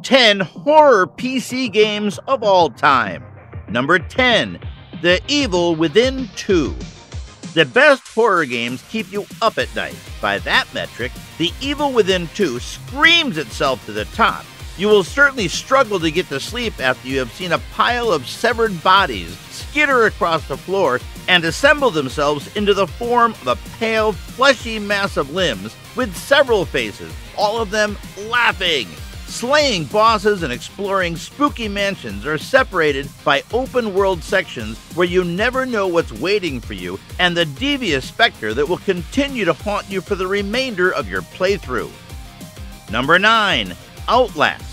10 horror PC games of all time. Number 10, The Evil Within 2. The best horror games keep you up at night. By that metric, The Evil Within 2 screams itself to the top. You will certainly struggle to get to sleep after you have seen a pile of severed bodies skitter across the floor and assemble themselves into the form of a pale, fleshy mass of limbs with several faces, all of them laughing. Slaying bosses and exploring spooky mansions are separated by open-world sections where you never know what's waiting for you and the devious specter that will continue to haunt you for the remainder of your playthrough. Number 9. Outlast.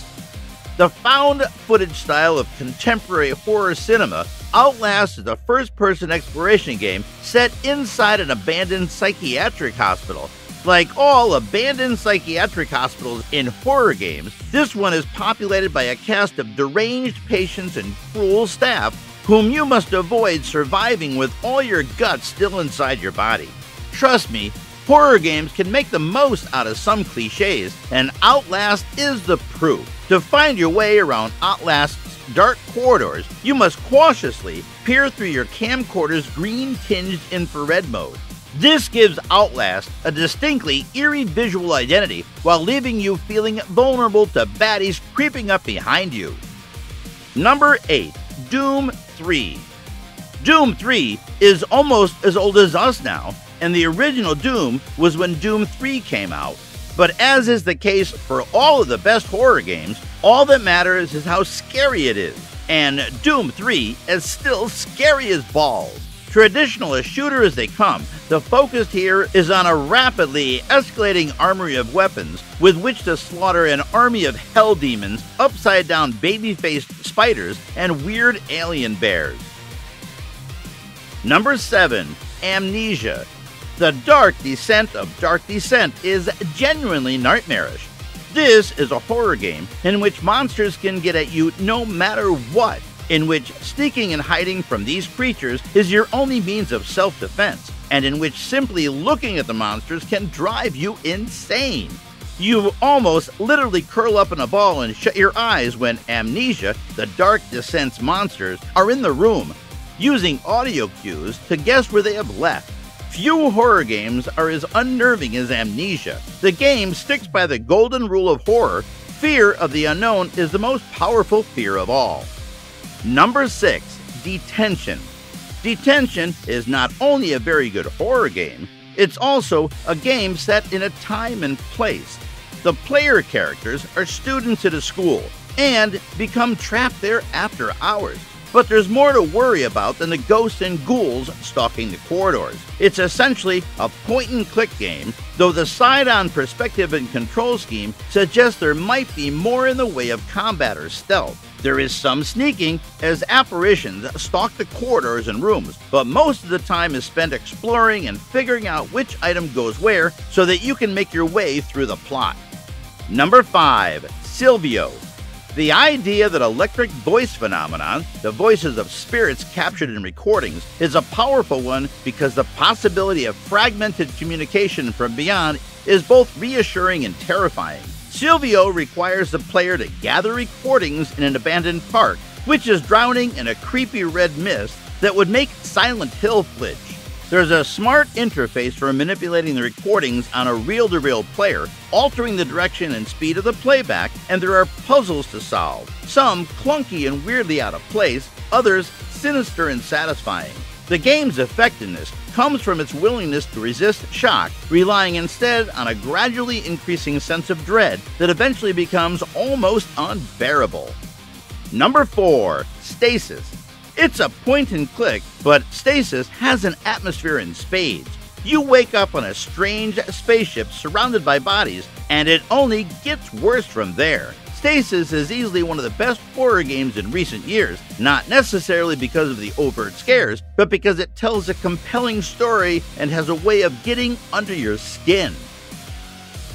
The found footage style of contemporary horror cinema, Outlast is a first-person exploration game set inside an abandoned psychiatric hospital. Like all abandoned psychiatric hospitals in horror games, this one is populated by a cast of deranged patients and cruel staff whom you must avoid surviving with all your guts still inside your body. Trust me, horror games can make the most out of some cliches, and Outlast is the proof. To find your way around Outlast's dark corridors, you must cautiously peer through your camcorder's green-tinged infrared mode. This gives Outlast a distinctly eerie visual identity while leaving you feeling vulnerable to baddies creeping up behind you. Number 8. Doom 3. Doom 3 is almost as old as us now, and the original Doom was when Doom 3 came out. But as is the case for all of the best horror games, all that matters is how scary it is, and Doom 3 is still scary as balls. Traditional as shooter as they come, the focus here is on a rapidly escalating armory of weapons with which to slaughter an army of hell demons, upside-down baby-faced spiders, and weird alien bears. Number 7. Amnesia. The Dark Descent of Dark Descent is genuinely nightmarish. This is a horror game in which monsters can get at you no matter what, in which sneaking and hiding from these creatures is your only means of self-defense, and in which simply looking at the monsters can drive you insane. You almost literally curl up in a ball and shut your eyes when Amnesia, the Dark Descent's monsters, are in the room, using audio cues to guess where they have left. Few horror games are as unnerving as Amnesia. The game sticks by the golden rule of horror: fear of the unknown is the most powerful fear of all. Number 6. Detention. Detention is not only a very good horror game, it's also a game set in a time and place. The player characters are students at a school and become trapped there after hours. But there's more to worry about than the ghosts and ghouls stalking the corridors. It's essentially a point-and-click game, though the side-on perspective and control scheme suggests there might be more in the way of combat or stealth. There is some sneaking, as apparitions stalk the corridors and rooms, but most of the time is spent exploring and figuring out which item goes where so that you can make your way through the plot. Number 5. Silvio. The idea that electric voice phenomenon, the voices of spirits captured in recordings, is a powerful one because the possibility of fragmented communication from beyond is both reassuring and terrifying. Silvio requires the player to gather recordings in an abandoned park, which is drowning in a creepy red mist that would make Silent Hill flinch. There's a smart interface for manipulating the recordings on a reel-to-reel player, altering the direction and speed of the playback, and there are puzzles to solve, some clunky and weirdly out of place, others sinister and satisfying. The game's effectiveness comes from its willingness to resist shock, relying instead on a gradually increasing sense of dread that eventually becomes almost unbearable. Number 4. Stasis. It's a point-and-click, but Stasis has an atmosphere in spades. You wake up on a strange spaceship surrounded by bodies, and it only gets worse from there. Stasis is easily one of the best horror games in recent years, not necessarily because of the overt scares, but because it tells a compelling story and has a way of getting under your skin.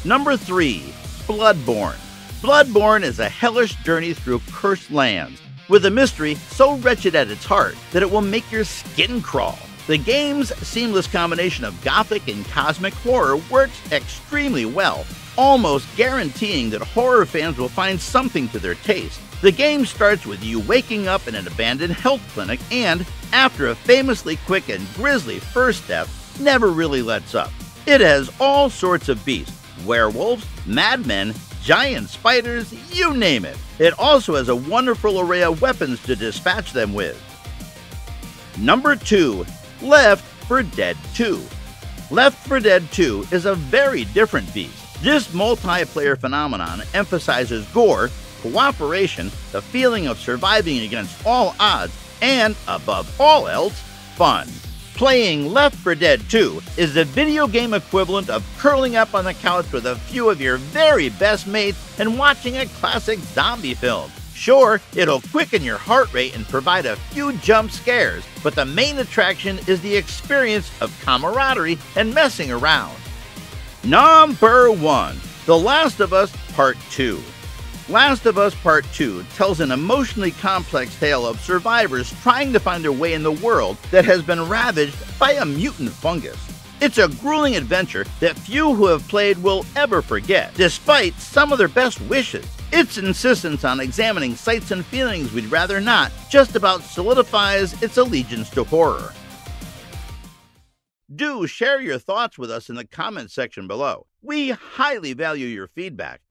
Number 3. Bloodborne. Bloodborne is a hellish journey through cursed lands, with a mystery so wretched at its heart that it will make your skin crawl. The game's seamless combination of gothic and cosmic horror works extremely well, almost guaranteeing that horror fans will find something to their taste. The game starts with you waking up in an abandoned health clinic and, after a famously quick and grisly first step, never really lets up. It has all sorts of beasts, werewolves, madmen, giant spiders, you name it. It also has a wonderful array of weapons to dispatch them with. Number 2. Left 4 Dead 2. Left 4 Dead 2 is a very different beast. This multiplayer phenomenon emphasizes gore, cooperation, the feeling of surviving against all odds, and, above all else, fun. Playing Left 4 Dead 2 is the video game equivalent of curling up on the couch with a few of your very best mates and watching a classic zombie film. Sure, it'll quicken your heart rate and provide a few jump scares, but the main attraction is the experience of camaraderie and messing around. Number 1. The Last of Us Part 2. Last of Us Part 2 tells an emotionally complex tale of survivors trying to find their way in the world that has been ravaged by a mutant fungus. It's a grueling adventure that few who have played will ever forget, despite some of their best wishes. Its insistence on examining sights and feelings we'd rather not just about solidifies its allegiance to horror. Do share your thoughts with us in the comments section below. We highly value your feedback.